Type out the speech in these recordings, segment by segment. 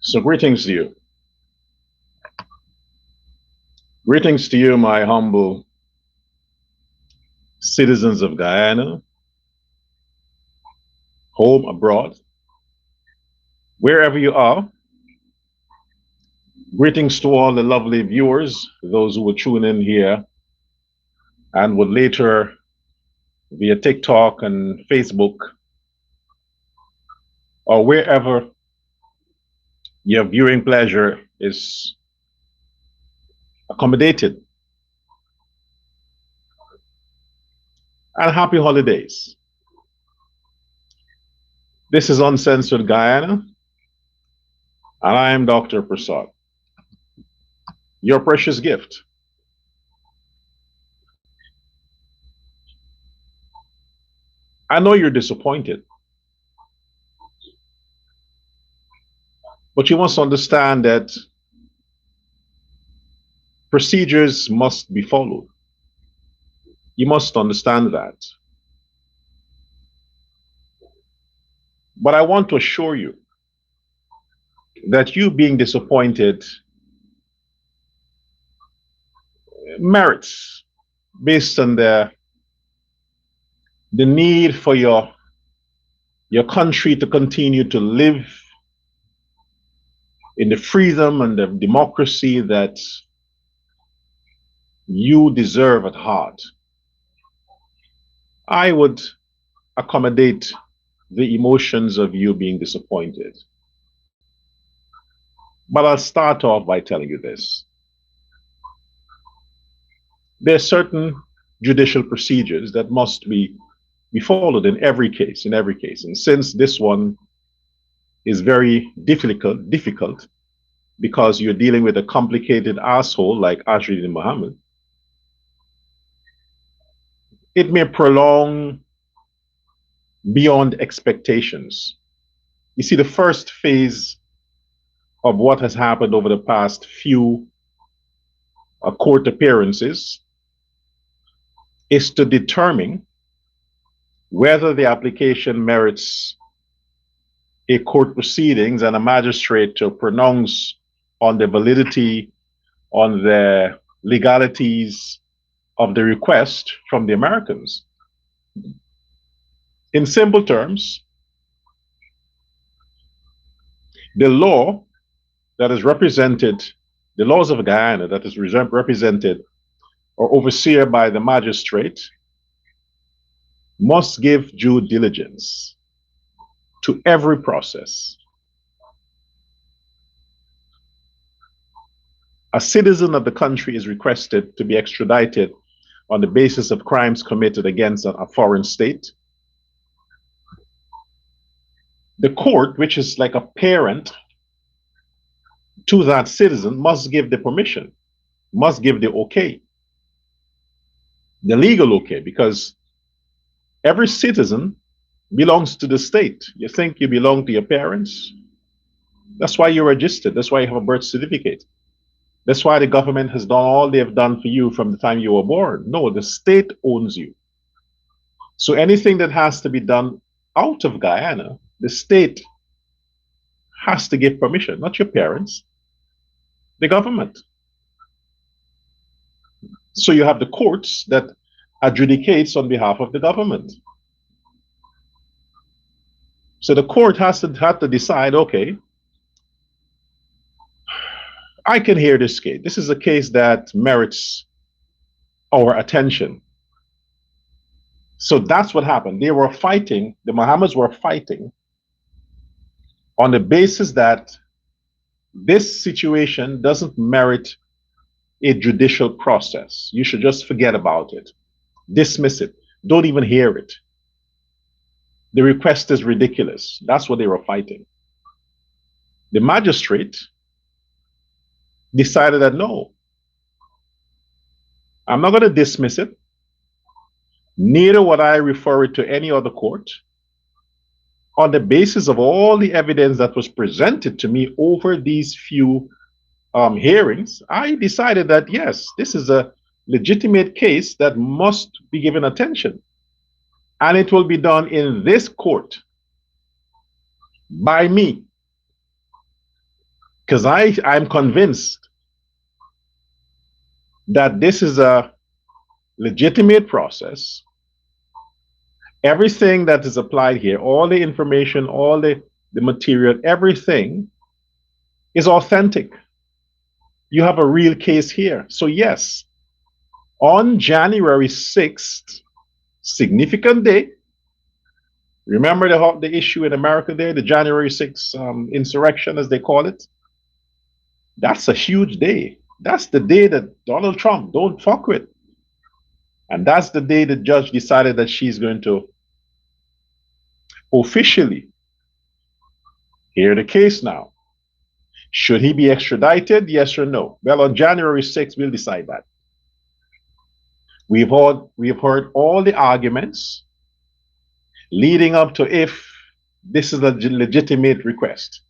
So greetings to you. Greetings to you, my humble citizens of Guyana, home, abroad, wherever you are. Greetings to all the lovely viewers, those who will tune in here and would later via TikTok and Facebook or wherever your viewing pleasure is accommodated. And happy holidays. This is Uncensored Guyana, and I am Dr. Prasad, your precious gift. I know you're disappointed, but you must understand that procedures must be followed. You must understand that. But I want to assure you that you being disappointed merits, based on the need for your country to continue to live in the freedom and the democracy that you deserve at heart. I would accommodate the emotions of you being disappointed. But I'll start off by telling you this. There are certain judicial procedures that must be followed in every case, And since this one is very difficult because you're dealing with a complicated asshole like Mohammed, it may prolong beyond expectations. You see, the first phase of what has happened over the past few court appearances is to determine whether the application merits a court proceedings and a magistrate to pronounce on the validity, on the legalities of the request from the Americans. In simple terms, the law that is represented, the laws of Guyana that is represented or overseen by the magistrate must give due diligence to every process. A citizen of the country is requested to be extradited on the basis of crimes committed against a foreign state. The court, which is like a parent to that citizen, must give the permission, must give the okay, the legal okay, because every citizen belongs to the state. You think you belong to your parents? That's why you're registered. That's why you have a birth certificate. That's why the government has done all they have done for you from the time you were born. No, the state owns you. So anything that has to be done out of Guyana, the state has to give permission, not your parents, the government. So you have the courts that adjudicates on behalf of the government. So the court has to decide, okay, I can hear this case. This is a case that merits our attention. So that's what happened. They were fighting, the Mohammeds were fighting on the basis that this situation doesn't merit a judicial process. You should just forget about it. Dismiss it. Don't even hear it. The request is ridiculous. That's what they were fighting. The magistrate decided that no, I'm not going to dismiss it. Neither would I refer it to any other court. On the basis of all the evidence that was presented to me over these few hearings, I decided that yes, this is a legitimate case that must be given attention. And it will be done in this court by me. Because I'm convinced that this is a legitimate process. Everything that is applied here, all the information, all the material, everything is authentic. You have a real case here. So yes, on January 6th, significant day. Remember the issue in America there, the January 6th insurrection, as they call it? That's a huge day. That's the day that Donald Trump don't fuck with. And that's the day the judge decided that she's going to officially hear the case now. Should he be extradited? Yes or no? Well, on January 6th, we'll decide that. We've heard all the arguments leading up to if this is a legitimate request.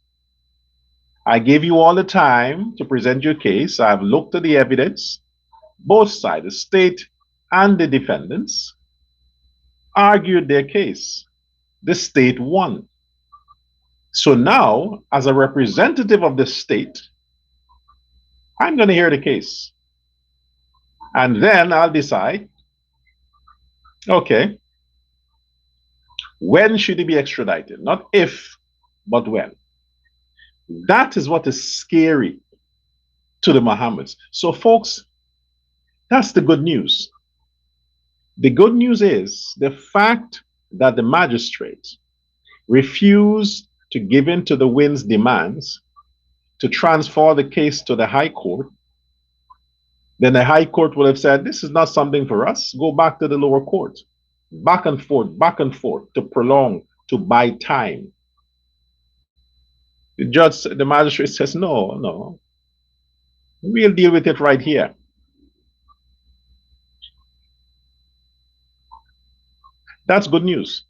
I gave you all the time to present your case. I've looked at the evidence. Both sides, the state and the defendants, argued their case. The state won. So now, as a representative of the state, I'm going to hear the case. And then I'll decide, okay, when should he be extradited? Not if, but when. That is what is scary to the Mohammeds. So folks, that's the good news. The good news is the fact that the magistrate refused to give in to the Wynn's demands to transfer the case to the High Court. Then the High Court would have said, this is not something for us. Go back to the lower court. Back and forth to prolong, to buy time. The magistrate says, no, we'll deal with it right here. That's good news.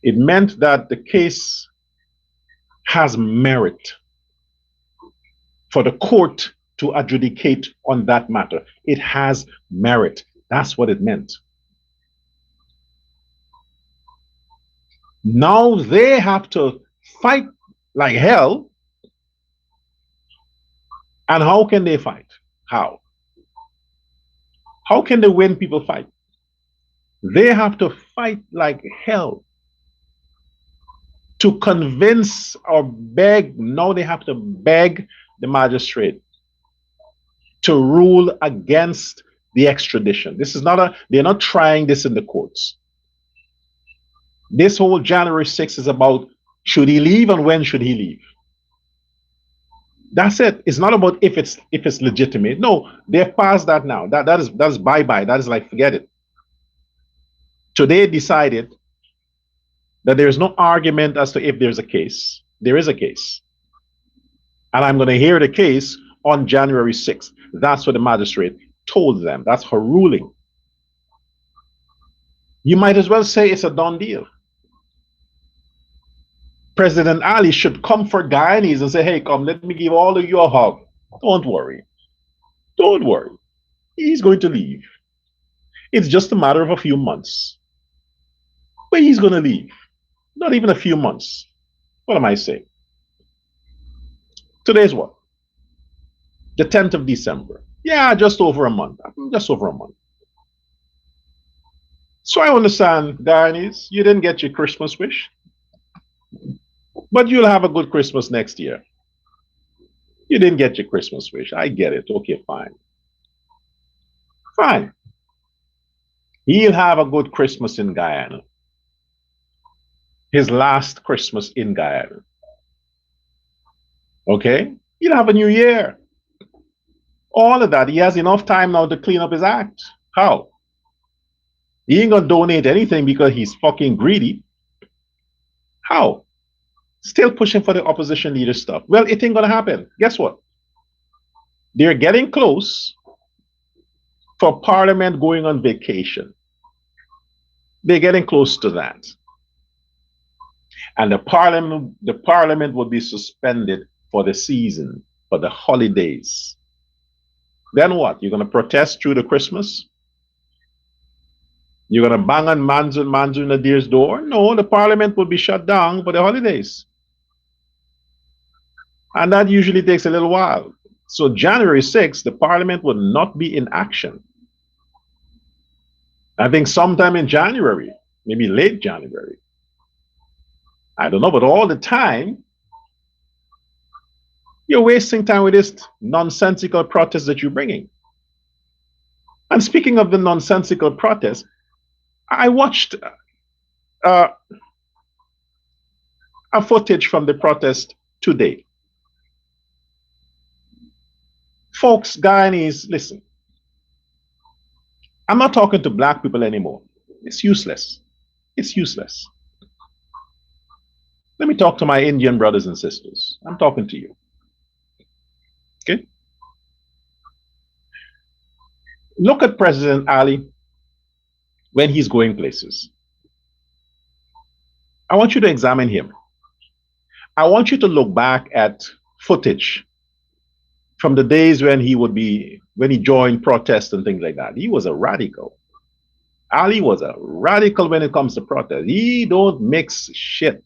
It meant that the case has merit for the court to adjudicate on that matter. It has merit. That's what it meant. Now they have to fight like hell. And how can they fight? How? How can the Wynn people fight? They have to fight like hell to convince or beg. Now they have to beg the magistrate to rule against the extradition. This is not they're not trying this in the courts. This whole January 6th is about should he leave and when should he leave. That's it. It's not about if it's legitimate. No, they've passed that now. That is bye-bye. That is like forget it. Today decided that there's no argument as to if there's a case. There is a case. And I'm going to hear the case on January 6th. That's what the magistrate told them. That's her ruling. You might as well say it's a done deal. President Ali should comfort Guyanese and say, hey, come, let me give all of you a hug. Don't worry. Don't worry. He's going to leave. It's just a matter of a few months. But he's going to leave. Not even a few months. What am I saying? Today's what? The 10th of December. Yeah, just over a month. Just over a month. So I understand, Guyanese, you didn't get your Christmas wish. But you'll have a good Christmas next year. You didn't get your Christmas wish. I get it. Okay, fine. Fine. He'll have a good Christmas in Guyana. His last Christmas in Guyana. Okay? He'll have a new year. All of that. He has enough time now to clean up his act. How? He ain't gonna donate anything because he's fucking greedy. How? Still pushing for the opposition leader stuff. Well, it ain't gonna happen. Guess what? They're getting close for Parliament going on vacation. They're getting close to that. And the Parliament will be suspended for the season, for the holidays. Then what? You're gonna protest through the Christmas? You're gonna bang on Manzun Nadir's door? No, the Parliament will be shut down for the holidays. And that usually takes a little while. So January 6th, the parliament will not be in action. I think sometime in January, maybe late January. I don't know, but all the time, you're wasting time with this nonsensical protest that you're bringing. And speaking of the nonsensical protest, I watched a footage from the protest today. Folks, Guyanese, listen. I'm not talking to black people anymore. It's useless. It's useless. Let me talk to my Indian brothers and sisters. I'm talking to you. Okay? Look at President Ali when he's going places. I want you to examine him. I want you to look back at footage from the days when he joined protests and things like that. He was a radical. Ali was a radical when it comes to protest. He don't mix shit.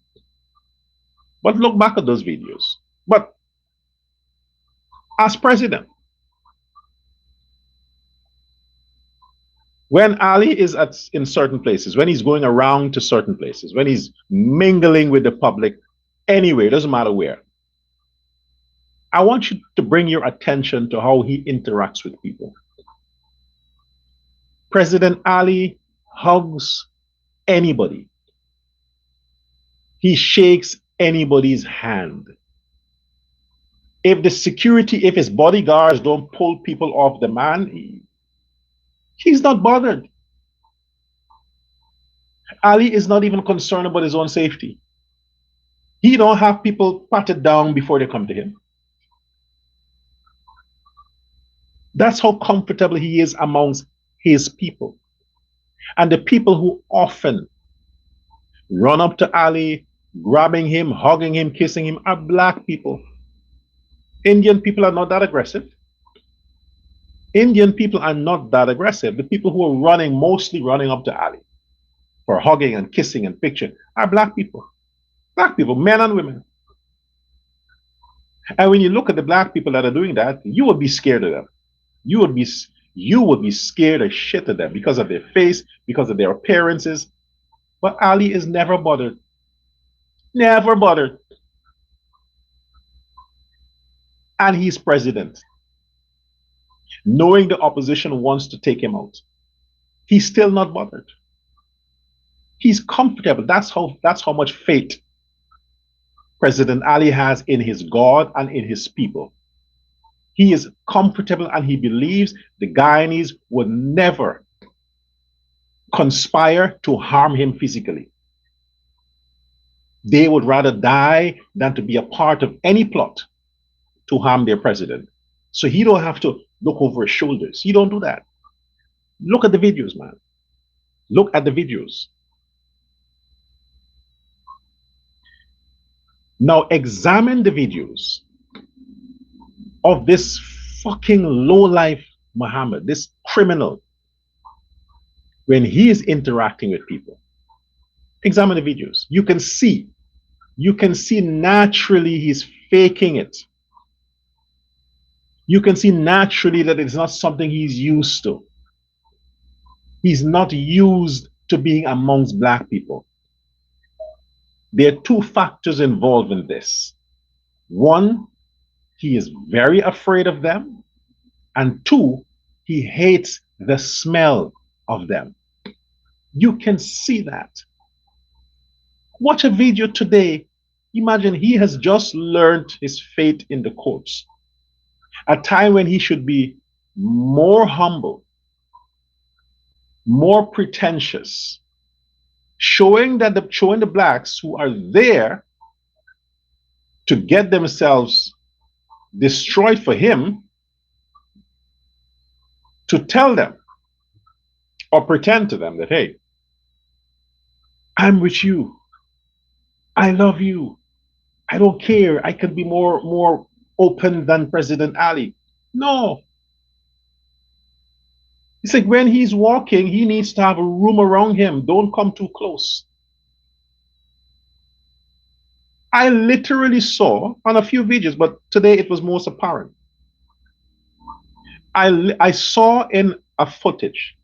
But look back at those videos. But as president, when Ali is in certain places, when he's going around to certain places, when he's mingling with the public anywhere, it doesn't matter where, I want you to bring your attention to how he interacts with people. President Ali hugs anybody. He shakes anybody's hand. If the security, if his bodyguards don't pull people off the man, he's not bothered. Ali is not even concerned about his own safety. He don't have people patted down before they come to him. That's how comfortable he is amongst his people. And the people who often run up to Ali, grabbing him, hugging him, kissing him, are black people. Indian people are not that aggressive. Indian people are not that aggressive. The people who are mostly running up to Ali for hugging and kissing and picture are black people. Black people, men and women. And when you look at the black people that are doing that, you would be scared of them. You would be scared as shit of them because of their face, because of their appearances. But Ali is never bothered. Never bothered. And he's president. Knowing the opposition wants to take him out, he's still not bothered. He's comfortable. That's how much faith President Ali has in his God and in his people. He is comfortable and he believes the Guyanese would never conspire to harm him physically. They would rather die than to be a part of any plot to harm their president. So he don't have to look over his shoulders. He don't do that. Look at the videos, man. Look at the videos. Now examine the videos of this fucking lowlife Mohammed, this criminal, when he is interacting with people. Examine the videos. You can see naturally he's faking it. You can see naturally that it's not something he's used to. He's not used to being amongst black people. There are two factors involved in this. One, he is very afraid of them. And two, he hates the smell of them. You can see that. Watch a video today. Imagine he has just learned his fate in the courts. A time when he should be more humble, more pretentious, showing the blacks who are there to get themselves destroyed for him, to tell them or pretend to them that, hey, I'm with you. I love you. I don't care. I could be more open than President Ali. No. It's like when he's walking, he needs to have a room around him. Don't come too close. I literally saw on a few videos, but today it was most apparent. I saw in a footage,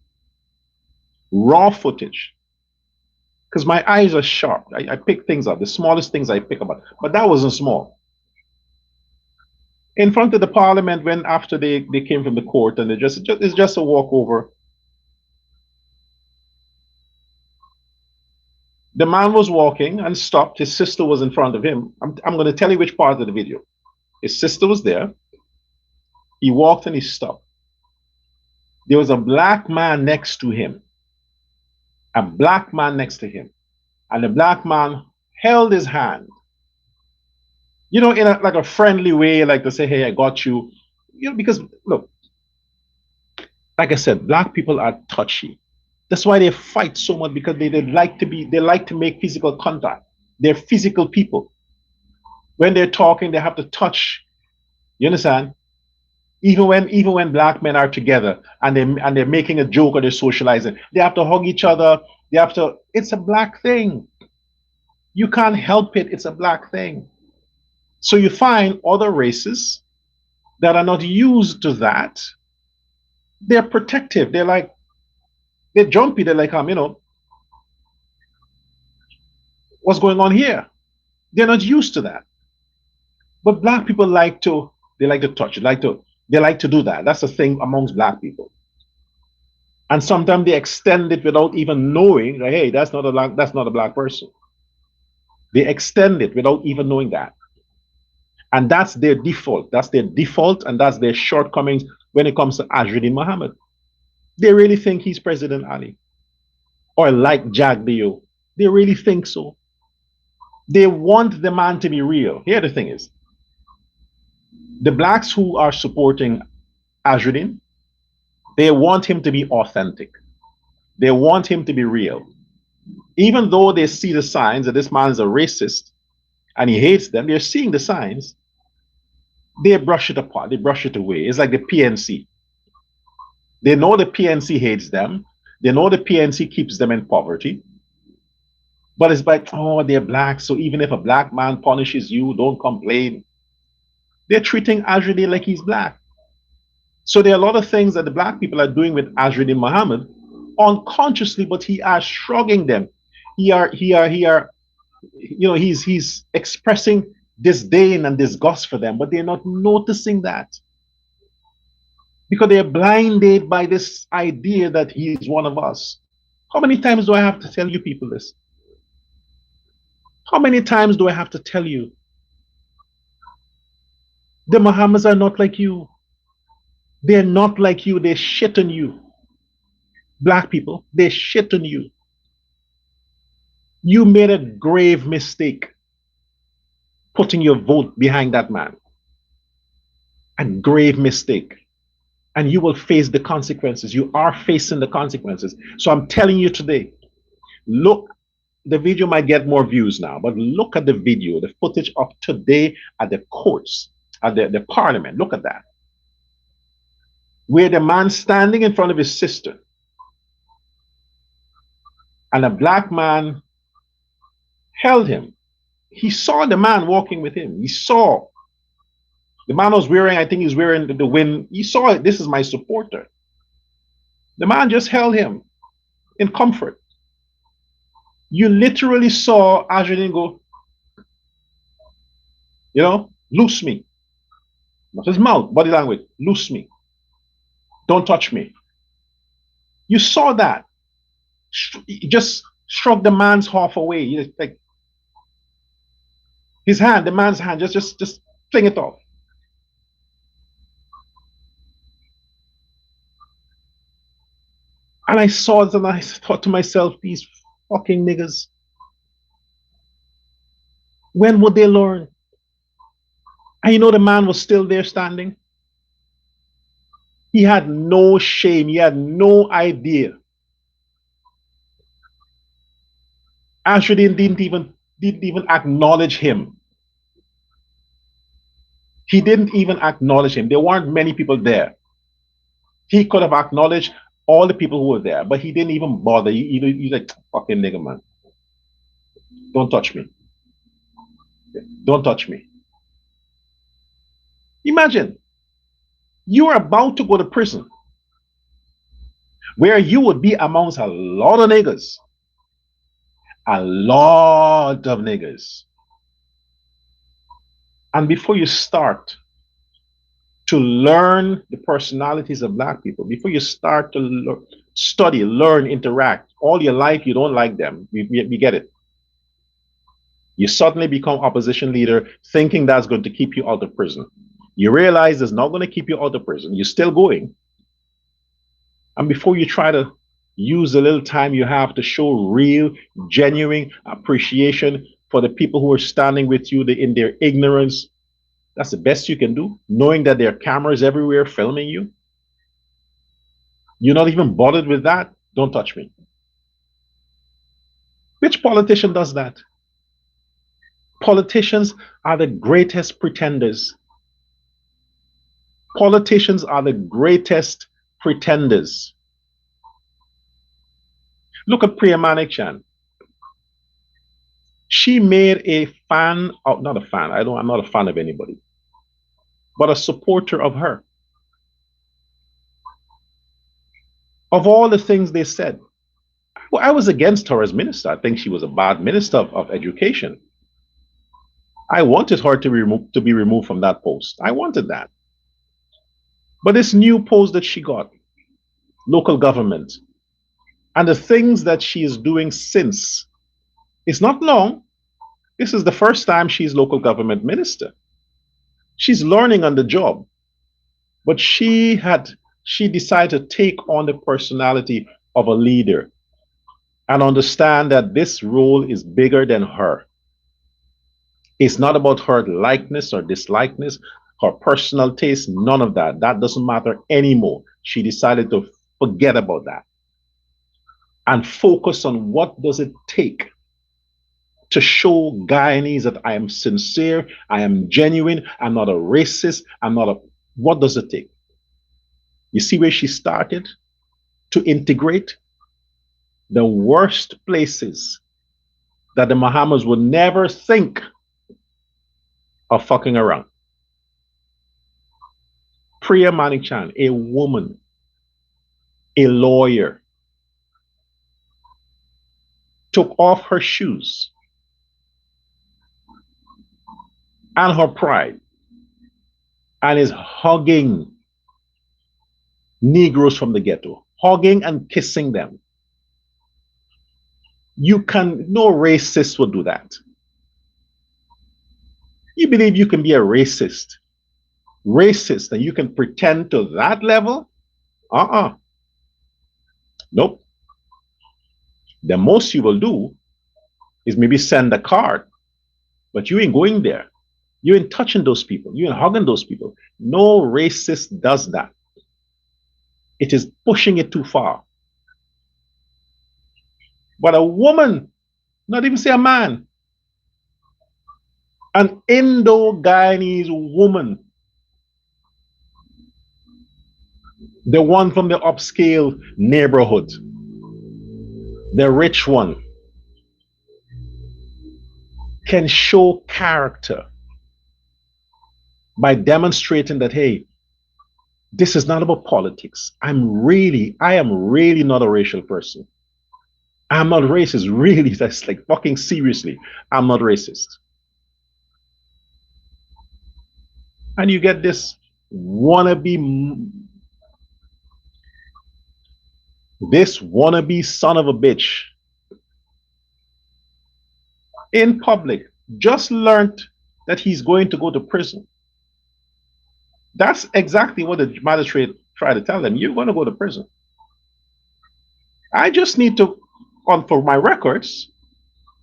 raw footage, because my eyes are sharp. I pick things up, the smallest things I pick up, but that wasn't small. In front of the parliament, when after they came from the court, and it's just a walkover. The man was walking and stopped. His sister was in front of him. I'm going to tell you which part of the video. His sister was there. He walked and he stopped. There was a black man next to him. A black man next to him. And the black man held his hand. You know, in like a friendly way, like to say, hey, I got you. You know, because look, like I said, black people are touchy. That's why they fight so much, because they like to make physical contact. They're physical people. When they're talking, they have to touch. You understand? Even when black men are together and they're making a joke or they're socializing, they have to hug each other. They have to. It's a black thing. You can't help it. It's a black thing. So you find other races that are not used to that. They're protective. They're jumpy. They're like, you know, what's going on here? They're not used to that. But black people like to touch. They like to do that. That's the thing amongst black people. And sometimes they extend it without even knowing, like, hey, that's not a black person. They extend it without even knowing that. And that's their default. That's their default, and that's their shortcomings when it comes to Azriddin Mohammed. They really think he's President Ali. Or like Jagdeo. They really think so. They want the man to be real. Here the thing is, the blacks who are supporting Azriddin, they want him to be authentic. They want him to be real. Even though they see the signs that this man is a racist and he hates them, they're seeing the signs. They brush it apart. They brush it away. It's like the PNC. They know the PNC hates them. They know the PNC keeps them in poverty. But it's like, oh, they're black, so even if a black man punishes you, don't complain. They're treating Azriddin like he's black. So there are a lot of things that the black people are doing with Azriddin Mohammed unconsciously, but he are shrugging them. He's expressing disdain and disgust for them, but they're not noticing that. Because they're blinded by this idea that he's one of us. How many times do I have to tell you people this? How many times do I have to tell you? The Mohammeds are not like you. They're not like you. They shit on you. Black people, they shit on you. You made a grave mistake putting your vote behind that man. A grave mistake. And you will face the consequences. You are facing the consequences. So I'm telling you today, look, the video might get more views now, but look at the video, the footage of today at the courts, at the parliament. Look at that. Where the man standing in front of his sister and a black man held him. He saw the man walking with him. He saw the man was wearing, I think he's wearing the wind. He saw it. This is my supporter. The man just held him in comfort. You literally saw Azriddin go, you know, loose me. Not his mouth, body language, loose me. Don't touch me. You saw that. He just shrugged the man's half away. He like his hand, the man's hand, just fling it off. And I saw it and I thought to myself, these fucking niggas, when would they learn? And you know the man was still there standing. He had no shame. He had no idea. Azriddin didn't even acknowledge him. He didn't even acknowledge him. There weren't many people there. He could have acknowledged all the people who were there, but he didn't even bother. He's like, fucking nigga, man. Don't touch me. Don't touch me. Imagine you are about to go to prison where you would be amongst a lot of niggas. A lot of niggas. And before you start to learn the personalities of black people, before you start to study, learn, interact, all your life you don't like them, we get it. You suddenly become opposition leader thinking that's going to keep you out of prison. You realize it's not going to keep you out of prison. You're still going. And before you try to use the little time you have to show real, genuine appreciation for the people who are standing with you in their ignorance, that's the best you can do, knowing that there are cameras everywhere filming you. You're not even bothered with that. Don't touch me. Which politician does that? Politicians are the greatest pretenders. Politicians are the greatest pretenders. Look at Priya Manikchan. She made a fan of, not a fan, I'm not a fan of anybody, but a supporter of her. Of all the things they said, well, I was against her as minister. I think she was a bad minister of education. I wanted her to be removed from that post. I wanted that. But this new post that she got, local government, and the things that she is doing since, it's not long. This is the first time she's local government minister. She's learning on the job. But she decided to take on the personality of a leader and understand that this role is bigger than her. It's not about her likeness or dislikeness, her personal taste, none of that. That doesn't matter anymore. She decided to forget about that and focus on what does it take to show Guyanese that I am sincere, I am genuine, I'm not a racist, what does it take? You see where she started to integrate the worst places that the Mohammeds would never think of fucking around. Priya Manikchan, a woman, a lawyer, took off her shoes and her pride and is hugging Negroes from the ghetto, hugging and kissing them. No racist would do that. You believe you can be a racist, and you can pretend to that level? Nope. The most you will do is maybe send a card, but you ain't going there. You ain't touching those people. You ain't hugging those people. No racist does that. It is pushing it too far. But a woman, not even say a man, an Indo-Guyanese woman, the one from the upscale neighborhood, the rich one, can show character by demonstrating that, hey, this is not about politics. I am really not a racial person. I'm not racist, really. That's like fucking seriously. I'm not racist. And you get this wannabe son of a bitch in public just learned that he's going to go to prison. That's exactly what the magistrate tried to tell them. You're going to go to prison. I just need to, for my records,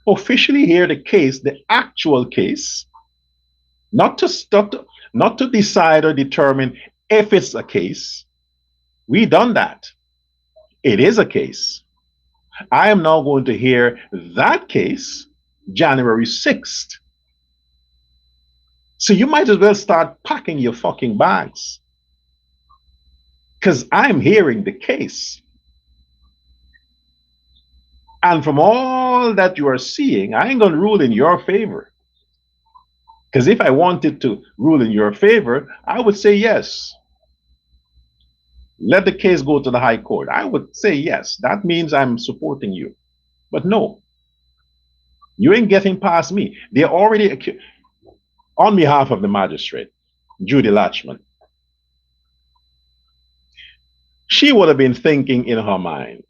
officially hear the case, the actual case, not to decide or determine if it's a case. We done that. It is a case. I am now going to hear that case January 6th. So you might as well start packing your fucking bags, because I'm hearing the case. And from all that you are seeing, I ain't going to rule in your favor. Because if I wanted to rule in your favor, I would say yes. Let the case go to the High Court. I would say yes. That means I'm supporting you. But no, you ain't getting past me. They're already on behalf of the magistrate, Judy Latchman. She would have been thinking in her mind,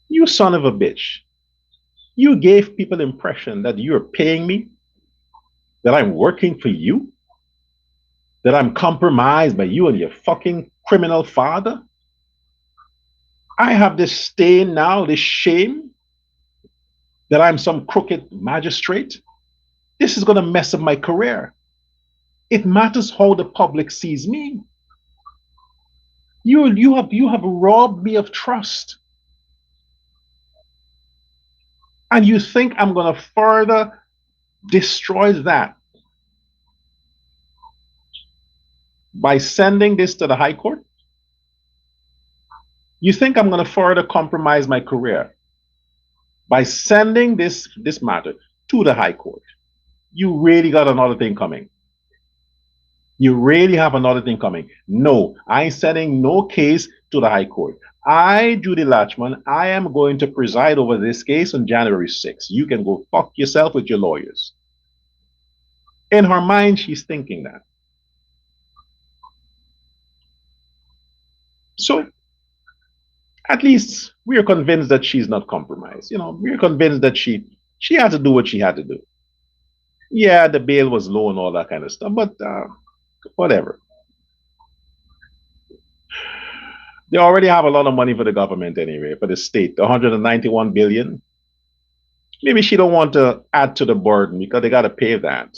you son of a bitch. You gave people the impression that you're paying me, that I'm working for you, that I'm compromised by you and your fucking criminal father. I have this stain now, this shame, that I'm some crooked magistrate. This is going to mess up my career. It matters how the public sees me. You have robbed me of trust. And you think I'm going to further destroy that by sending this to the High Court? You think I'm going to further compromise my career by sending this matter to the High Court? You really got another thing coming. You really have another thing coming. No, I ain't sending no case to the High Court. I, Judy Latchman, I am going to preside over this case on January 6th. You can go fuck yourself with your lawyers. In her mind, she's thinking that. So, at least we are convinced that she's not compromised. You know, we're convinced that she had to do what she had to do. Yeah, the bail was low and all that kind of stuff, but whatever. They already have a lot of money for the government anyway, for the state, 191 billion. Maybe she don't want to add to the burden because they got to pay that.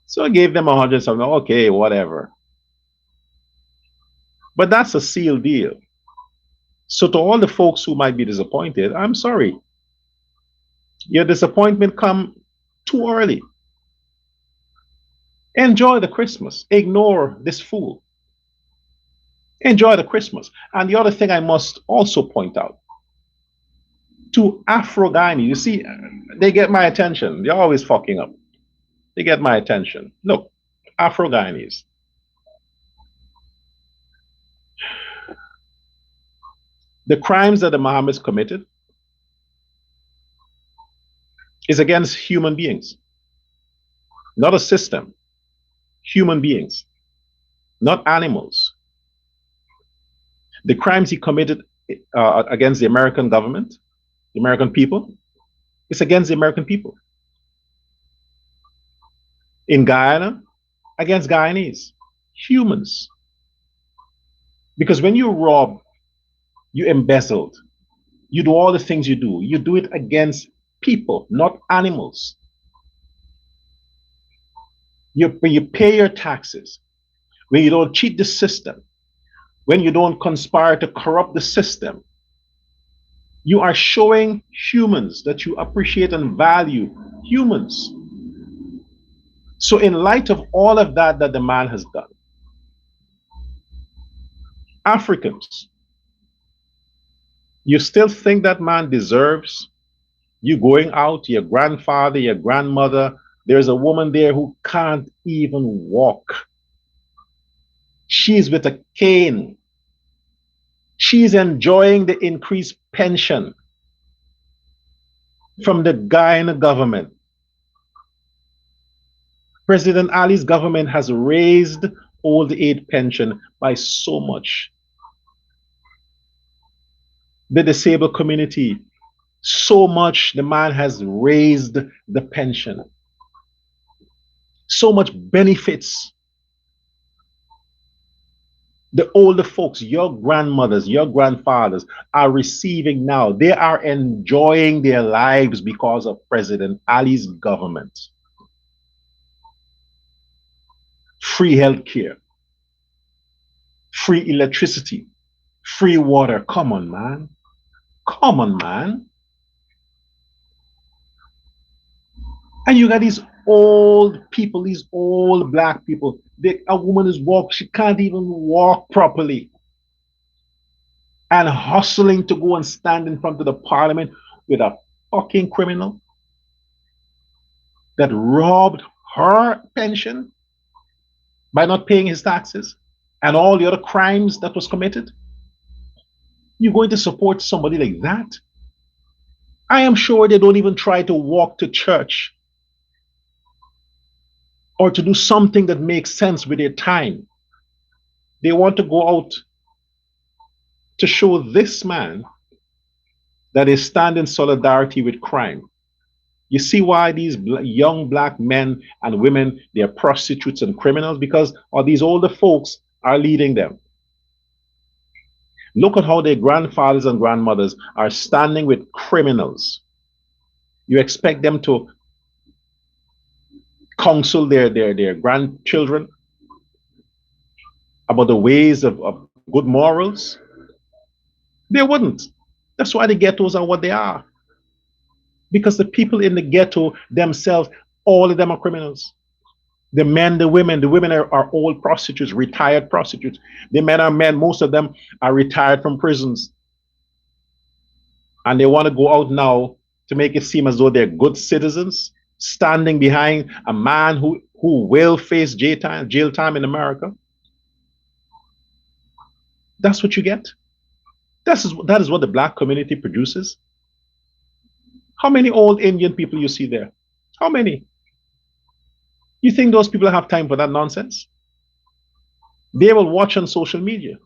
So I gave them 100 something. Okay, whatever. But that's a sealed deal. So to all the folks who might be disappointed, I'm sorry. Your disappointment come too early. Enjoy the Christmas. Ignore this fool. Enjoy the Christmas. And the other thing I must also point out, to Afro-Guyanese, you see, they get my attention. They're always fucking up. They get my attention. Look, Afro-Guyanese. The crimes that the Mohammeds committed is against human beings, not a system. Human beings, not animals. The crimes he committed against the American government, the American people, it's against the American people. In Guyana, against Guyanese, humans. Because when you rob, you embezzled, you do all the things you do it against people, not animals. When you pay your taxes, when you don't cheat the system, when you don't conspire to corrupt the system, you are showing humans that you appreciate and value humans. So in light of all of that the man has done, Africans, you still think that man deserves you going out, your grandfather, your grandmother? There's a woman there who can't even walk. She's with a cane. She's enjoying the increased pension from the Guyana government. President Ali's government has raised old age pension by so much. The disabled community, so much the man has raised the pension. So much benefits. The older folks, your grandmothers, your grandfathers are receiving now. They are enjoying their lives because of President Ali's government. Free healthcare, free electricity, free water. Come on, man. Come on, man. And you got these old people, these old black people. A woman is walking, she can't even walk properly. And hustling to go and stand in front of the parliament with a fucking criminal. that robbed her pension by not paying his taxes and all the other crimes that was committed? You're going to support somebody like that? I am sure they don't even try to walk to church or to do something that makes sense with their time. They want to go out to show this man that they stand in solidarity with crime. You see why these young black men and women, they are prostitutes and criminals? Because all these older folks are leading them. Look at how their grandfathers and grandmothers are standing with criminals. You expect them to counsel their grandchildren about the ways of good morals? They wouldn't. That's why the ghettos are what they are. Because the people in the ghetto themselves, all of them are criminals. The men, the women are old prostitutes, retired prostitutes. The men are men, most of them are retired from prisons. And they want to go out now to make it seem as though they're good citizens, standing behind a man who will face jail time in America. That's what you get. That is what the black community produces. How many old Indian people you see there? How many? You think those people have time for that nonsense? They will watch on social media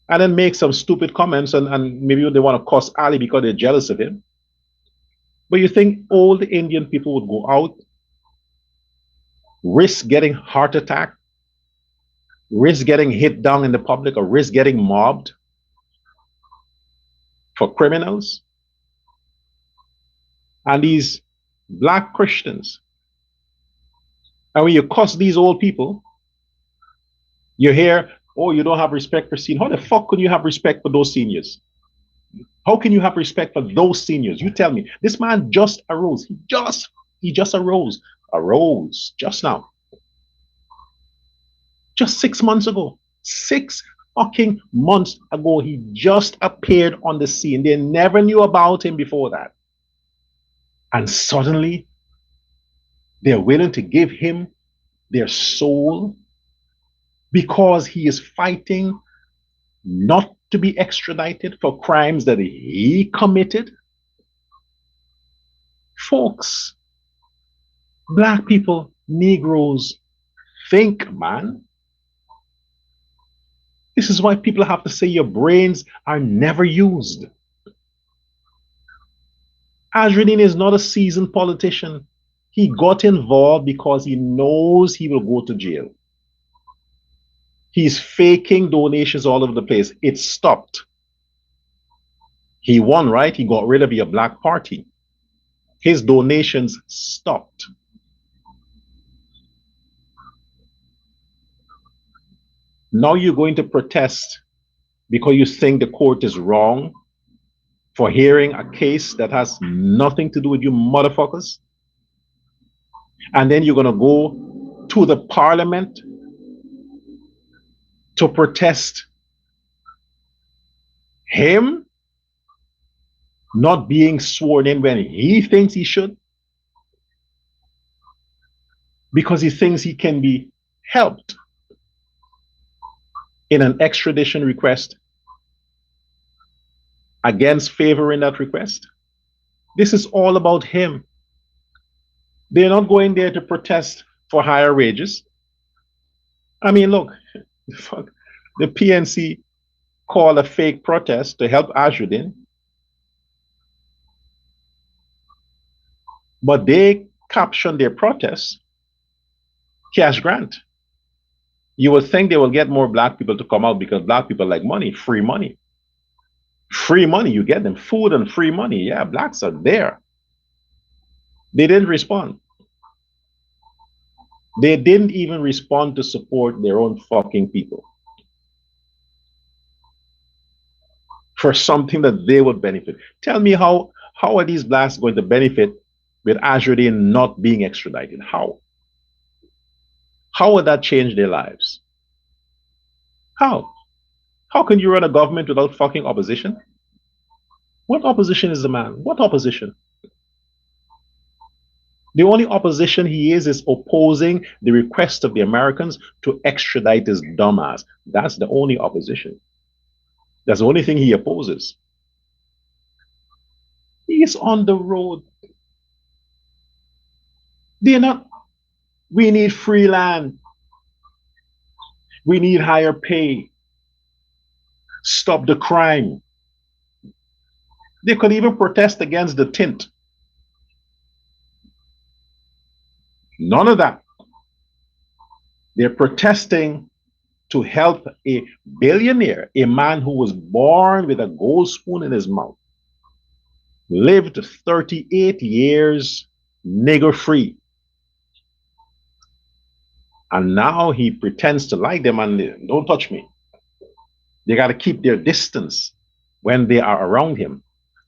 and then make some stupid comments and maybe they want to cuss Ali because they're jealous of him. But you think old Indian people would go out, risk getting heart attack, risk getting hit down in the public, or risk getting mobbed for criminals? And these black Christians, and when you cuss these old people, you hear, oh, you don't have respect for seniors. How the fuck can you have respect for those seniors? How can you have respect for those seniors? You tell me. This man just arose. He just arose just now. Just 6 months ago. 6 fucking months ago, he just appeared on the scene. They never knew about him before that. And suddenly, they're willing to give him their soul because he is fighting not to be extradited for crimes that he committed. Folks, black people, Negroes, think, man. This is why people have to say your brains are never used. Azradine is not a seasoned politician. He got involved because he knows he will go to jail. He's faking donations all over the place. It stopped. He won, right? He got rid of your black party. His donations stopped. Now you're going to protest because you think the court is wrong for hearing a case that has nothing to do with you motherfuckers? And then you're going to go to the parliament to protest him not being sworn in when he thinks he should, because he thinks he can be helped in an extradition request against favoring that request. This is all about him. They're not going there to protest for higher wages. I mean, look, the PNC called a fake protest to help Azradine, but they captioned their protest cash grant. You would think they will get more black people to come out because black people like money, free money. Free money, you get them food and free money. Yeah, blacks are there. They didn't respond. They didn't even respond to support their own fucking people for something that they would benefit. Tell me how are these blacks going to benefit with Azradine not being extradited? How? How would that change their lives? How? How can you run a government without fucking opposition? What opposition is the man? What opposition? The only opposition he is opposing the request of the Americans to extradite his dumbass. That's the only opposition. That's the only thing he opposes. He is on the road. They're not. We need free land. We need higher pay. Stop the crime. They could even protest against the tint. None of that. They're protesting to help a billionaire, a man who was born with a gold spoon in his mouth, lived 38 years nigger free. And now he pretends to like them and don't touch me. They got to keep their distance when they are around him.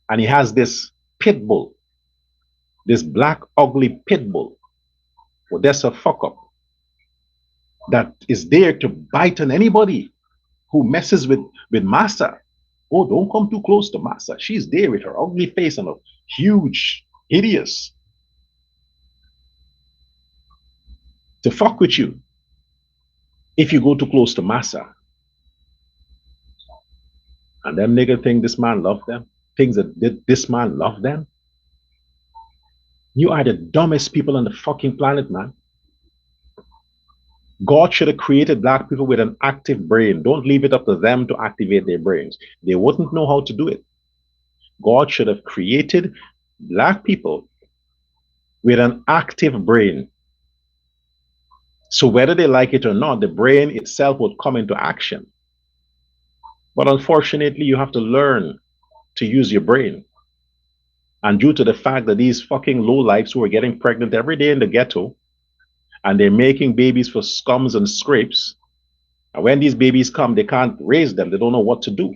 And he has this pit bull, this black, ugly pit bull. Well, that's a fuck up that is there to bite on anybody who messes with Massa. Oh, don't come too close to Massa. She's there with her ugly face and a huge, hideous to fuck with you if you go too close to Massa. And them nigga think this man love them, things that this man love them. You are the dumbest people on the fucking planet, man. God should have created black people with an active brain. Don't leave it up to them to activate their brains. They wouldn't know how to do it. God should have created black people with an active brain. So whether they like it or not, the brain itself would come into action. But unfortunately, you have to learn to use your brain. And due to the fact that these fucking lowlifes who are getting pregnant every day in the ghetto, and they're making babies for scums and scrapes, and when these babies come, they can't raise them. They don't know what to do.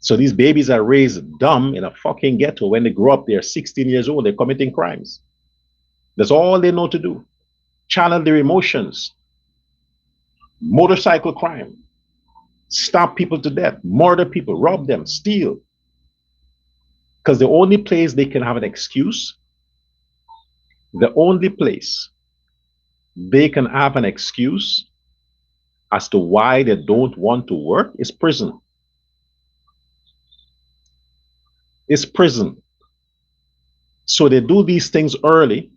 So these babies are raised dumb in a fucking ghetto. When they grow up, they're 16 years old, they're committing crimes. That's all they know to do. Channel their emotions. Motorcycle crime. Stab people to death. Murder people. Rob them. Steal. Because the only place they can have an excuse, the only place they can have an excuse as to why they don't want to work is prison. It's prison. So they do these things early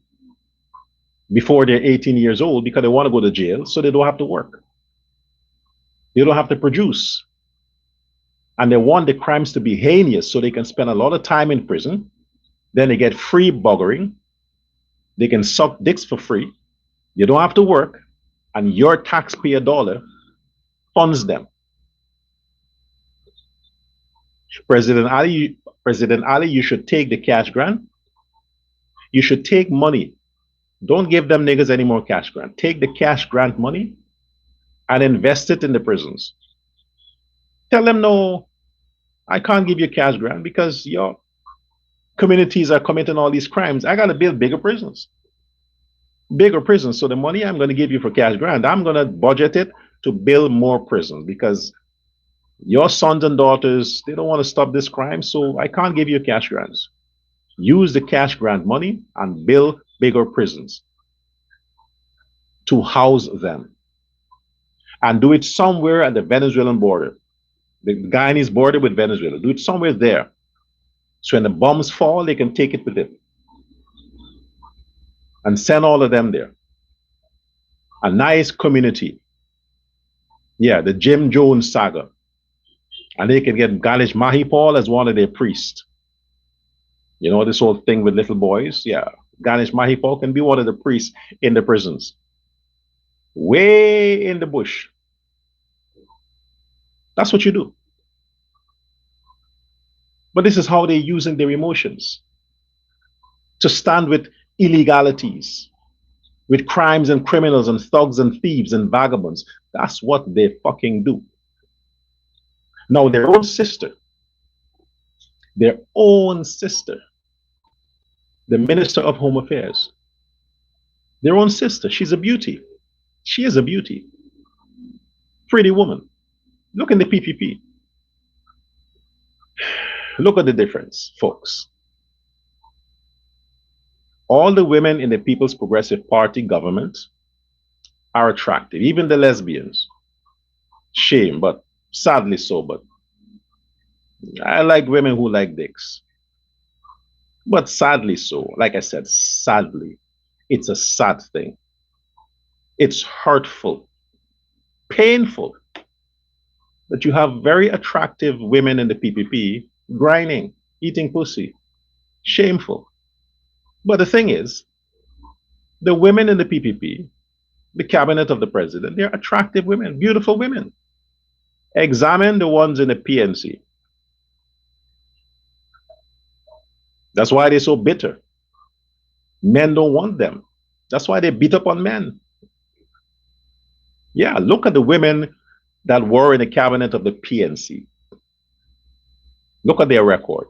before they're 18 years old because they want to go to jail, so they don't have to work. They don't have to produce. And they want the crimes to be heinous so they can spend a lot of time in prison. Then they get free buggering. They can suck dicks for free. You don't have to work. And your taxpayer dollar funds them. President Ali, you should take the cash grant. You should take money. Don't give them niggas any more cash grant. Take the cash grant money and invest it in the prisons. Tell them, no, I can't give you cash grant because your communities are committing all these crimes. I got to build bigger prisons. Bigger prisons. So the money I'm going to give you for cash grant, I'm going to budget it to build more prisons because your sons and daughters, they don't want to stop this crime. So I can't give you cash grants. Use the cash grant money and build bigger prisons to house them. And do it somewhere at the Venezuelan border, the Guyanese border with Venezuela. Do it somewhere there. So when the bombs fall, they can take it with them. And send all of them there. A nice community. Yeah, the Jim Jones saga. And they can get Ganesh Mahipal as one of their priests. You know, this whole thing with little boys. Yeah, Ganesh Mahipal can be one of the priests in the prisons. Way in the bush. That's what you do. But this is how they're using their emotions to stand with illegalities, with crimes and criminals and thugs and thieves and vagabonds. That's what they fucking do. Now, their own sister, the Minister of Home Affairs, their own sister, she's a beauty. She is a beauty. Pretty woman. Look in the PPP. Look at the difference, folks. All the women in the People's Progressive Party government are attractive, even the lesbians. Shame, but sadly so. But I like women who like dicks. But sadly so. Like I said, sadly. It's a sad thing. It's hurtful, painful that you have very attractive women in the PPP grinding, eating pussy. Shameful. But the thing is, the women in the PPP, the cabinet of the president, they're attractive women, beautiful women. Examine the ones in the PNC. That's why they're so bitter. Men don't want them. That's why they beat up on men. Yeah, look at the women that were in the cabinet of the PNC. Look at their record.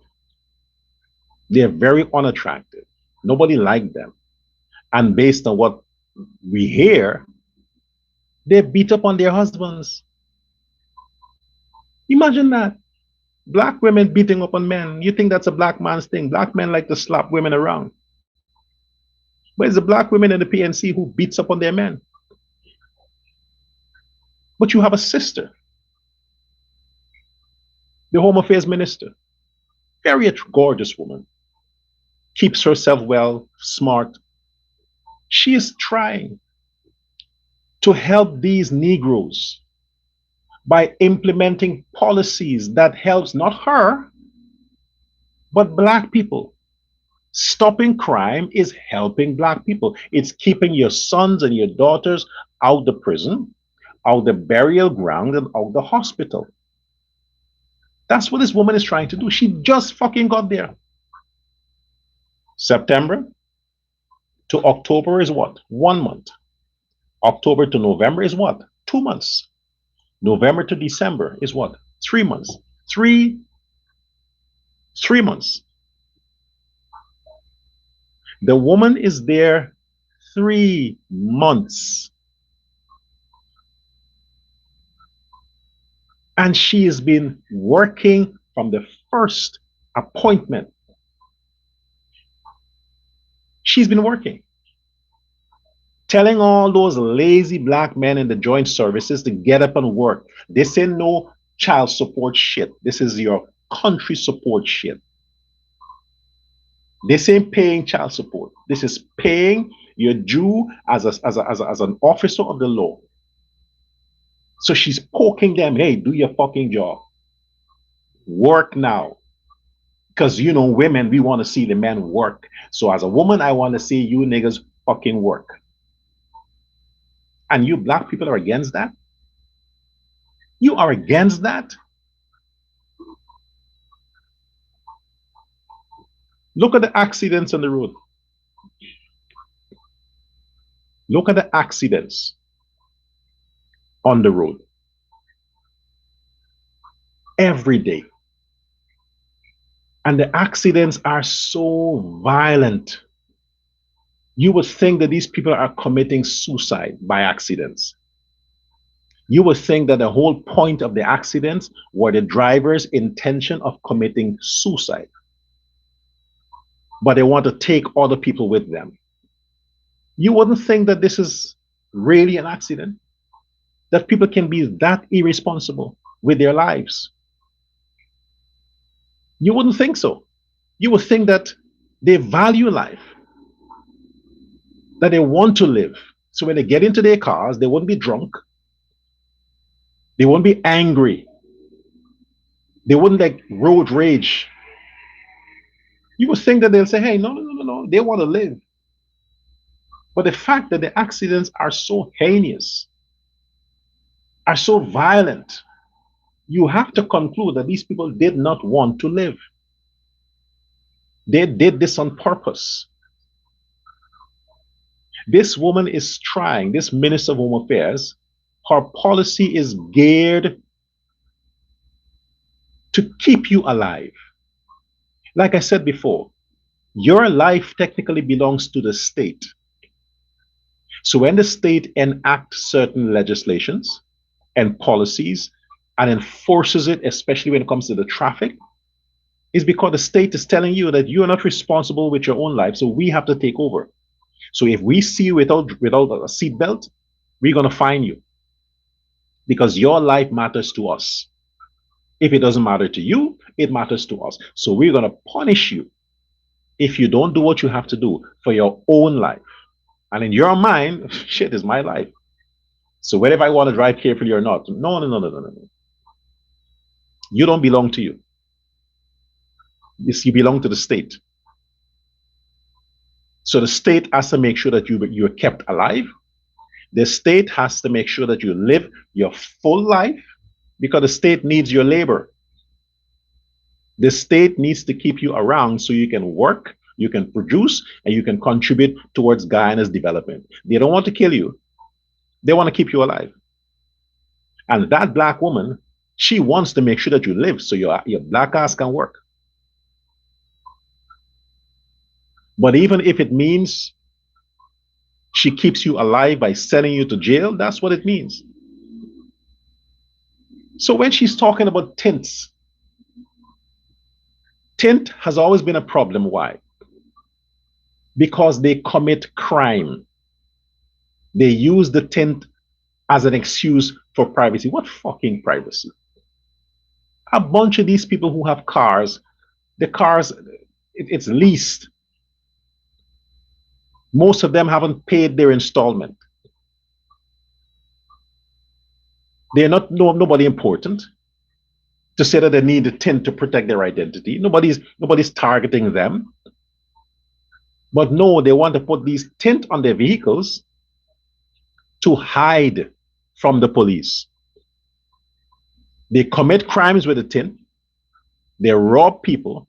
They're very unattractive. Nobody liked them. And based on what we hear, they beat up on their husbands. Imagine that. Black women beating up on men. You think that's a black man's thing? Black men like to slap women around. But it's the black women in the PNC who beats up on their men. But you have a sister, the Home Affairs Minister, very gorgeous woman, keeps herself well, smart. She is trying to help these Negroes by implementing policies that helps not her, but black people. Stopping crime is helping black people. It's keeping your sons and your daughters out the prison, out the burial ground, and out the hospital. That's what this woman is trying to do. She just fucking got there. September to October is what? 1 month. October to November is what? 2 months. November to December is what? 3 months. Three months. The woman is there 3 months. And she has been working from the first appointment. She's been working. Telling all those lazy black men in the joint services to get up and work. This ain't no child support shit. This is your country support shit. This ain't paying child support. This is paying your due as an officer of the law. So she's poking them, hey, do your fucking job. Work now. Because, you know, women, we want to see the men work. So as a woman, I want to see you niggas fucking work. And you black people are against that? You are against that? Look at the accidents on the road. Look at the accidents on the road. Every day. And the accidents are so violent. You would think that these people are committing suicide by accidents. You would think that the whole point of the accidents were the driver's intention of committing suicide. But they want to take other people with them. You wouldn't think that this is really an accident, that people can be that irresponsible with their lives. You wouldn't think so. You would think that they value life, that they want to live. So when they get into their cars, they won't be drunk. They won't be angry. They wouldn't like road rage. You would think that they'll say, hey, no, they want to live. But the fact that the accidents are so heinous, are so violent, you have to conclude that these people did not want to live. They did this on purpose. This woman is trying, this Minister of Home Affairs, her policy is geared to keep you alive. Like I said before, your life technically belongs to the state. So when the state enacts certain legislations and policies and enforces it, especially when it comes to the traffic, It's because the state is telling you that you are not responsible with your own life, so we have to take over. So if we see you without a seatbelt, we're gonna fine you because your life matters to us. If it doesn't matter to you, it matters to us. So we're gonna punish you if you don't do what you have to do for your own life. And in your mind, shit is my life. So whether if I want to drive carefully or not, no, no, no, no, no, no. You don't belong to you. You belong to the state. So the state has to make sure that you're kept alive. The state has to make sure that you live your full life because the state needs your labor. The state needs to keep you around so you can work, you can produce, and you can contribute towards Guyana's development. They don't want to kill you. They want to keep you alive. And that black woman, she wants to make sure that you live so your black ass can work. But even if it means she keeps you alive by sending you to jail, that's what it means. So when she's talking about tints, tint has always been a problem. Why? Because they commit crime. They use the tint as an excuse for privacy. What fucking privacy? A bunch of these people who have cars, the cars, it's leased. Most of them haven't paid their installment. They're not nobody important to say that they need a tint to protect their identity. Nobody's targeting them. But no, they want to put these tint on their vehicles to hide from the police. They commit crimes with the tint. They rob people.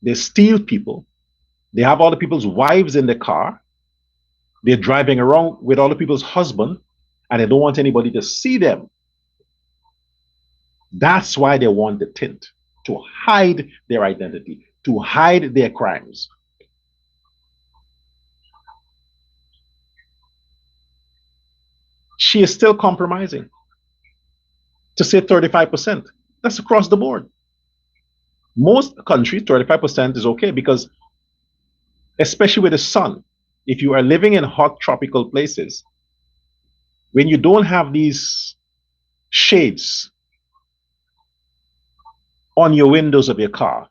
They steal people. They have all the people's wives in the car. They're driving around with all the people's husbands, and they don't want anybody to see them. That's why they want the tint, to hide their identity, to hide their crimes. She is still compromising to say 35%. That's across the board. Most countries, 35% is okay because, especially with the sun, if you are living in hot tropical places, when you don't have these shades on your windows of your car,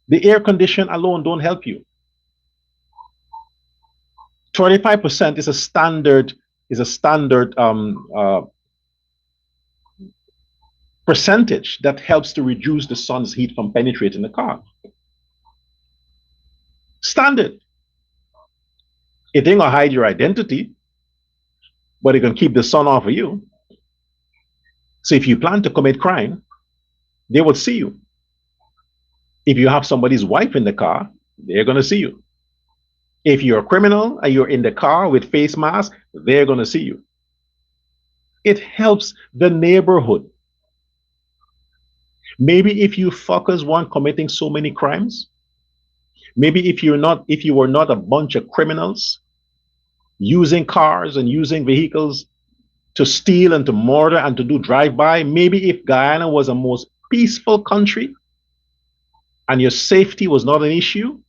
the air condition alone don't help you. 35% is a standard percentage that helps to reduce the sun's heat from penetrating the car. Standard. It ain't gonna hide your identity, but it can keep the sun off of you. So if you plan to commit crime, they will see you. If you have somebody's wife in the car, they're gonna see you. If you're a criminal and you're in the car with face mask, they're gonna see you. It helps the neighborhood. Maybe if you fuckers weren't committing so many crimes, maybe if you were not a bunch of criminals using cars and using vehicles to steal and to murder and to do drive-by, maybe if Guyana was a most peaceful country and your safety was not an issue,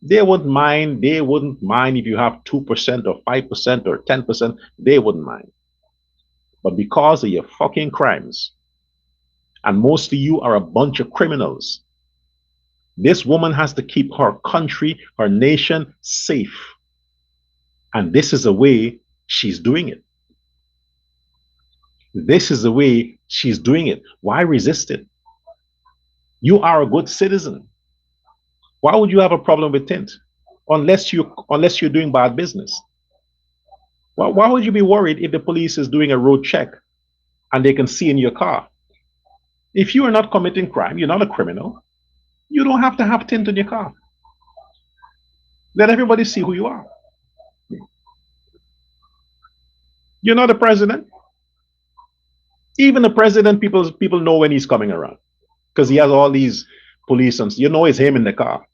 they wouldn't mind if you have 2% or 5% or 10%, they wouldn't mind. But because of your fucking crimes, and most of you are a bunch of criminals, this woman has to keep her country, her nation safe. And this is the way she's doing it. This is the way she's doing it. Why resist it? You are a good citizen. Why would you have a problem with tint? Unless you're doing bad business. Why would you be worried if the police is doing a road check and they can see in your car? If you are not committing crime, you're not a criminal, you don't have to have tint in your car. Let everybody see who you are. You're not a president. Even the president, people know when he's coming around because he has all these police and you know it's him in the car.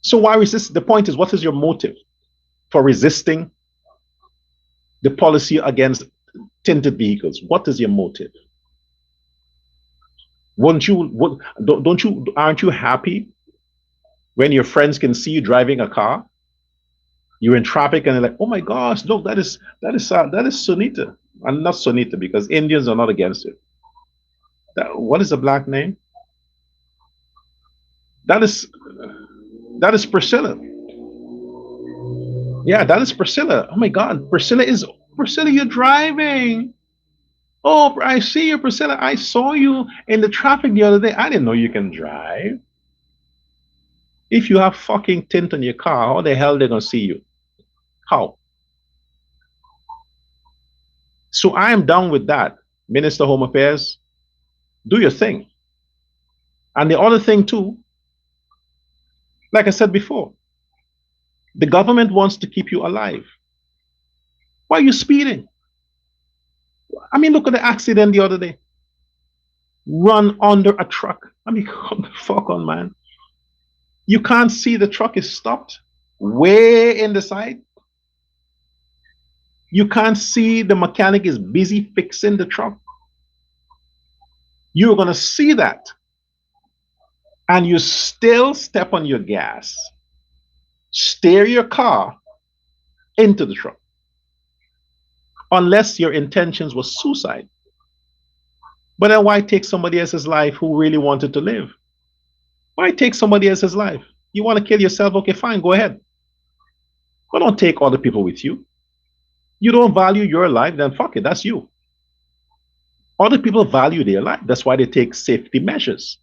So why resist? The point is, what is your motive for resisting the policy against tinted vehicles? What is your motive? Won't you? Don't you? Aren't you happy when your friends can see you driving a car? You're in traffic and they're like, "Oh my gosh, look, that is Sunita." And not Sunita because Indians are not against it. What is the black name? That is that is Priscilla. Yeah, that is Priscilla. Oh my God, Priscilla. You're driving. Oh, I see you, Priscilla. I saw you in the traffic the other day. I didn't know you can drive. If you have fucking tint on your car, how the hell they gonna see you? How? So I am down with that, Minister of Home Affairs. Do your thing. And the other thing too, like I said before, the government wants to keep you alive. Why are you speeding? I mean, look at the accident the other day. Run under a truck. I mean, come the fuck on, man. You can't see the truck is stopped way in the side. You can't see the mechanic is busy fixing the truck. You're going to see that. And you still step on your gas, steer your car into the truck. Unless your intentions were suicide. But then why take somebody else's life who really wanted to live? Why take somebody else's life? You want to kill yourself? Okay, fine, go ahead. But don't take other people with you. You don't value your life, then fuck it, that's you. Other people value their life. That's why they take safety measures.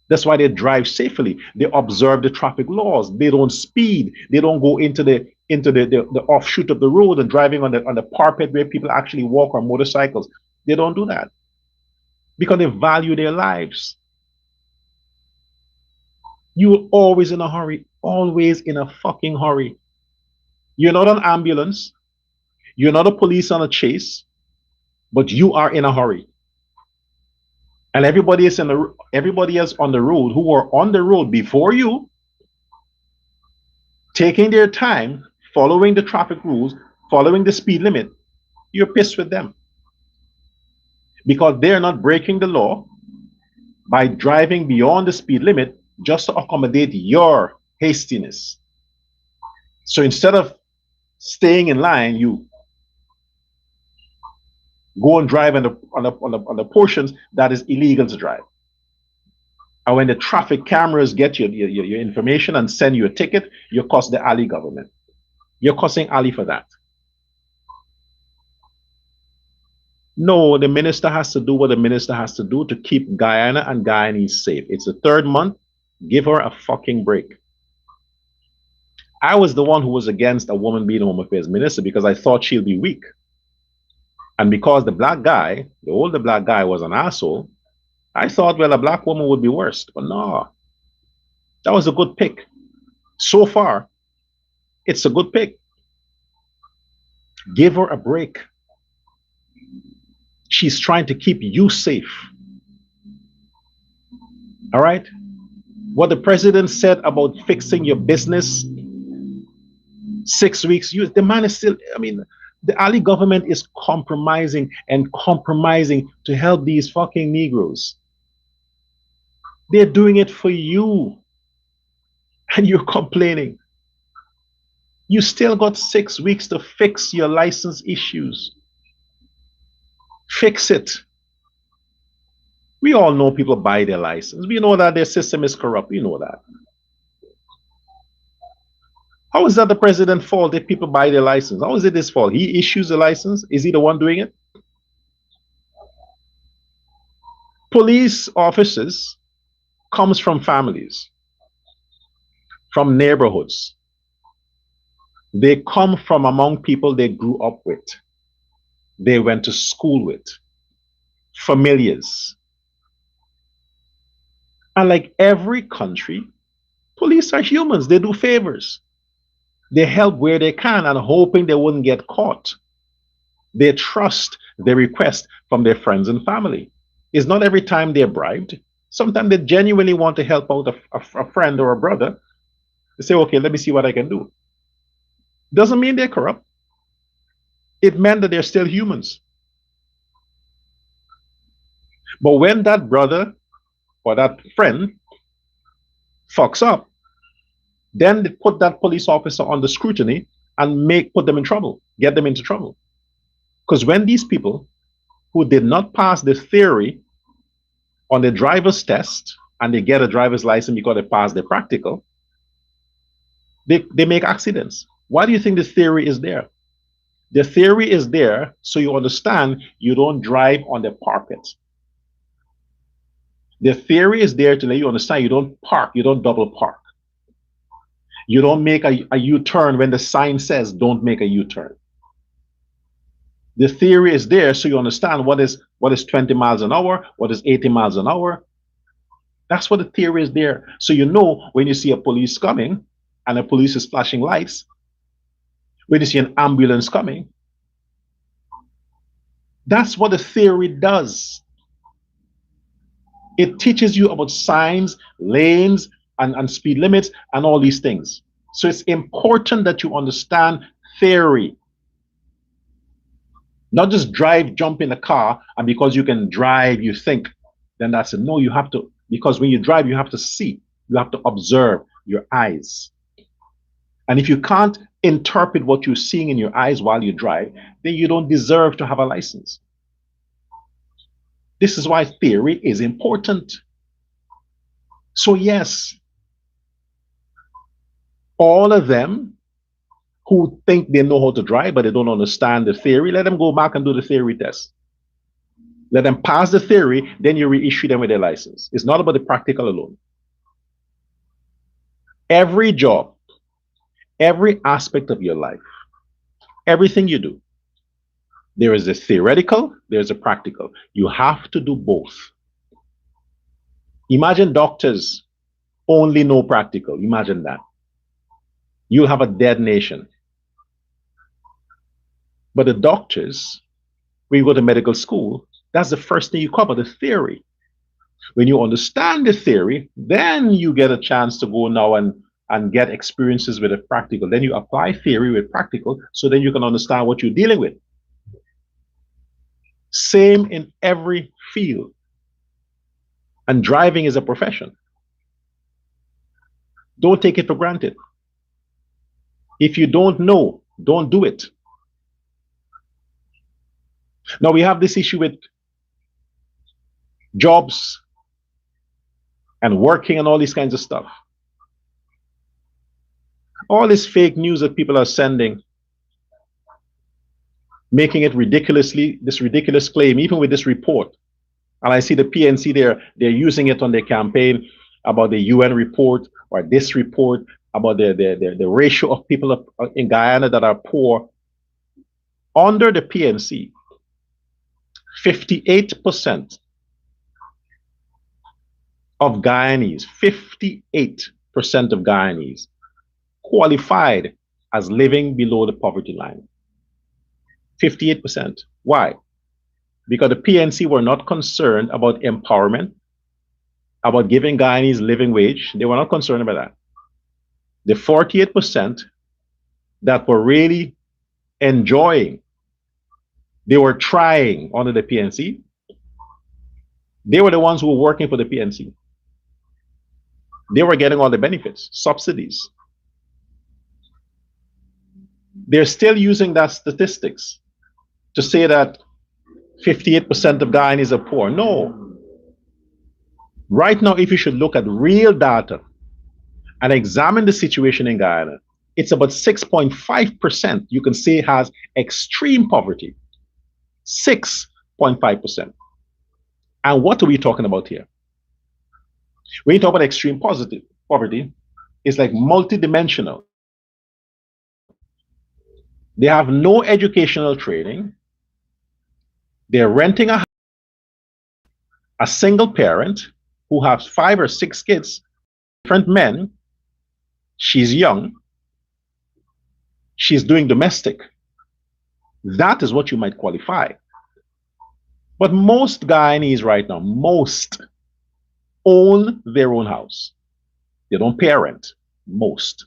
That's why they drive safely. They observe the traffic laws. They don't speed. They don't go into the offshoot of the road and driving on the parapet where people actually walk on motorcycles. They don't do that because they value their lives. You're always in a hurry, always in a fucking hurry. You're not an ambulance. You're not a police on a chase, but you are in a hurry. And everybody else on the road who were on the road before you, taking their time, following the traffic rules, following the speed limit, you're pissed with them. Because they're not breaking the law by driving beyond the speed limit just to accommodate your hastiness. So instead of staying in line, you go and drive on the portions that is illegal to drive. And when the traffic cameras get your information and send you a ticket, you cost the Ali government. You're costing Ali for that. No, the minister has to do what the minister has to do to keep Guyana and Guyanese safe. It's the third month. Give her a fucking break. I was the one who was against a woman being Home Affairs Minister because I thought she'll be weak. And because the black guy, the older black guy, was an asshole, I thought, well, a black woman would be worse. But no, that was a good pick. So far, it's a good pick. Give her a break. She's trying to keep you safe. All right? What the president said about fixing your business, 6 weeks, the man is still, I mean, the Ali government is compromising and compromising to help these fucking Negroes. They're doing it for you. And you're complaining. You still got 6 weeks to fix your license issues. Fix it. We all know people buy their license. We know that their system is corrupt. We know that. How is that the president's fault if people buy their license? How is it his fault? He issues the license. Is he the one doing it? Police officers comes from families, from neighborhoods. They come from among people they grew up with. They went to school with. Familiars. And like every country, police are humans. They do favors. They help where they can and hoping they wouldn't get caught. They trust their request from their friends and family. It's not every time they're bribed. Sometimes they genuinely want to help out a friend or a brother. They say, okay, let me see what I can do. Doesn't mean they're corrupt. It meant that they're still humans. But when that brother or that friend fucks up, then they put that police officer under scrutiny and put them in trouble, get them into trouble. Because when these people who did not pass the theory on the driver's test and they get a driver's license because they passed the practical, they make accidents. Why do you think the theory is there? The theory is there so you understand you don't drive on the parapet. The theory is there to let you understand you don't park, you don't double park. You don't make a U-turn when the sign says don't make a U-turn. The theory is there so you understand what is 20 miles an hour, what is 80 miles an hour. That's what the theory is there. So you know when you see a police coming and the police is flashing lights, when you see an ambulance coming, that's what the theory does. It teaches you about signs, lanes, and speed limits and all these things. So it's important that you understand theory. Not just jump in a car, and because you can drive, you think, then that's it. No, you have to, because when you drive, you have to see, you have to observe your eyes. And if you can't interpret what you're seeing in your eyes while you drive, then you don't deserve to have a license. This is why theory is important. So yes, all of them who think they know how to drive, but they don't understand the theory, let them go back and do the theory test. Let them pass the theory, then you reissue them with their license. It's not about the practical alone. Every job, every aspect of your life, everything you do, there is a theoretical, there's a practical. You have to do both. Imagine doctors only know practical. Imagine that. You'll have a dead nation. But the doctors, when you go to medical school, that's the first thing you cover, the theory. When you understand the theory, then you get a chance to go now and get experiences with the practical. Then you apply theory with practical, so then you can understand what you're dealing with. Same in every field. And driving is a profession. Don't take it for granted. If you don't know, don't do it. Now we have this issue with jobs and working and all these kinds of stuff. All this fake news that people are sending, making it this ridiculous claim, even with this report. And I see the PNC they're using it on their campaign about the UN report or this report about the ratio of people in Guyana that are poor. Under the PNC, 58% of Guyanese, 58% of Guyanese qualified as living below the poverty line. 58%. Why? Because the PNC were not concerned about empowerment, about giving Guyanese living wage. They were not concerned about that. The 48% that were really enjoying, they were trying under the PNC, they were the ones who were working for the PNC. They were getting all the benefits, subsidies. They're still using that statistics to say that 58% of Guyanese are poor. No. Right now, if you should look at real data and examine the situation in Guyana, it's about 6.5% you can say has extreme poverty. 6.5%. And what are we talking about here? When you talk about extreme poverty, it's like multidimensional. They have no educational training. They're renting a single parent who has 5 or 6 kids, different men. She's young. She's doing domestic. That is what you might qualify. But most Guyanese right now, most own their own house. They don't pay rent. Most.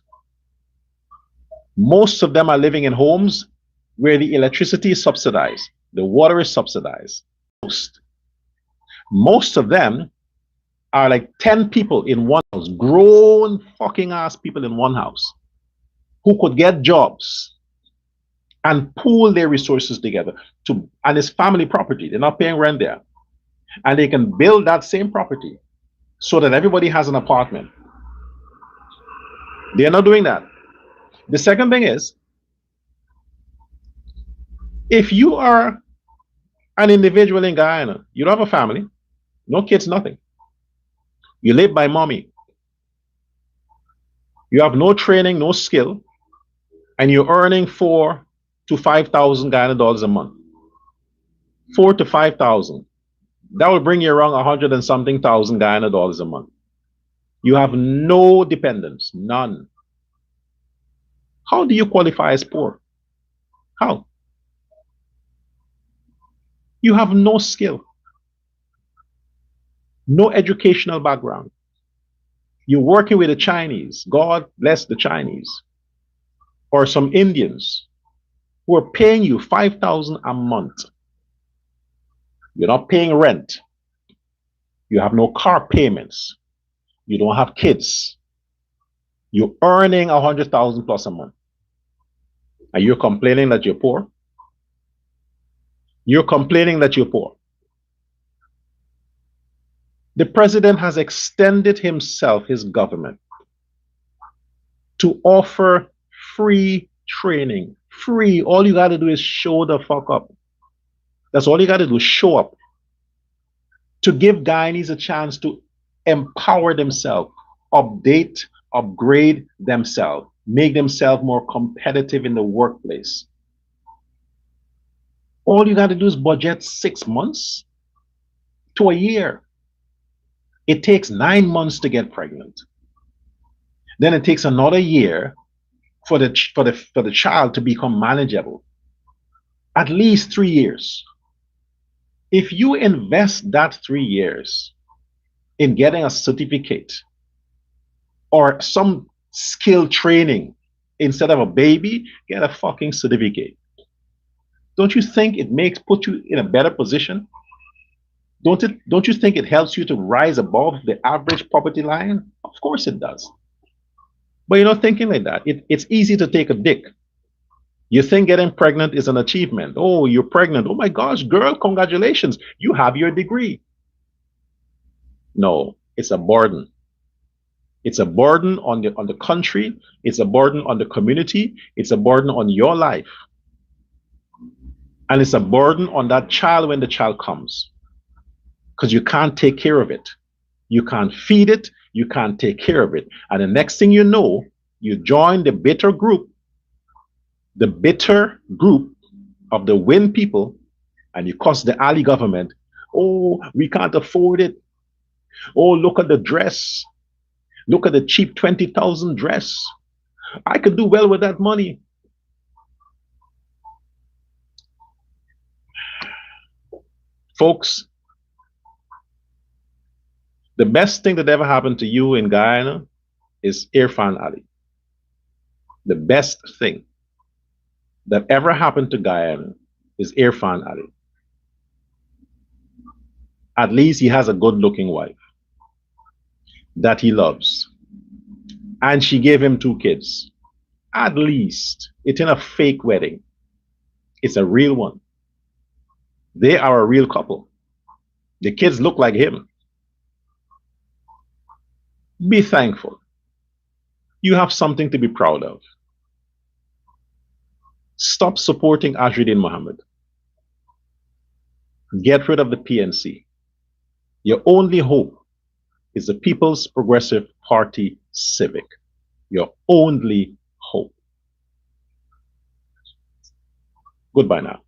Most of them are living in homes where the electricity is subsidized, the water is subsidized. Most. Most of them are like 10 people in one house, grown fucking ass people in one house who could get jobs and pool their resources together and it's family property. They're not paying rent there. And they can build that same property so that everybody has an apartment. They're not doing that. The second thing is, if you are an individual in Guyana, you don't have a family, no kids, nothing. You live by mommy. You have no training, no skill, and you're earning 4,000 to 5,000 Guyana dollars a month. 4,000 to 5,000. That will bring you around 100 and something thousand Guyana dollars a month. You have no dependents, none. How do you qualify as poor? How? You have no skill, no educational background. You're working with the Chinese, God bless the Chinese, or some Indians who are paying you 5,000 a month. You're not paying rent. You have no car payments. You don't have kids. You're earning 100,000 plus a month. And you're complaining that you're poor? You're complaining that you're poor. The president has extended himself, his government, to offer free training. Free. All you got to do is show the fuck up. That's all you got to do, show up. To give Guyanese a chance to empower themselves, update, upgrade themselves, make themselves more competitive in the workplace. All you got to do is budget 6 months to a year. It takes 9 months to get pregnant. Then it takes another year for the child to become manageable. At least 3 years. If you invest that 3 years in getting a certificate or some skill training instead of a baby, get a fucking certificate. Don't you think it put you in a better position? Don't you think it helps you to rise above the average poverty line? Of course it does. But you're not thinking like that. It's easy to take a dick. You think getting pregnant is an achievement. Oh, you're pregnant. Oh my gosh, girl, congratulations. You have your degree. No, it's a burden. It's a burden on the country. It's a burden on the community. It's a burden on your life. And it's a burden on that child when the child comes. Because you can't take care of it. You can't feed it. You can't take care of it. And the next thing you know, you join the bitter group of the Win people, and you cost the Ali government. Oh, we can't afford it. Oh, look at the dress. Look at the cheap 20,000 dress. I could do well with that money. Folks, the best thing that ever happened to you in Guyana is Irfan Ali. The best thing that ever happened to Guyana is Irfan Ali. At least he has a good-looking wife that he loves. And she gave him 2 kids. At least. It's in a fake wedding. It's a real one. They are a real couple. The kids look like him. Be thankful. You have something to be proud of. Stop supporting Ashreddin Mohammed. Get rid of the PNC. Your only hope is the People's Progressive Party Civic. Your only hope. Goodbye now.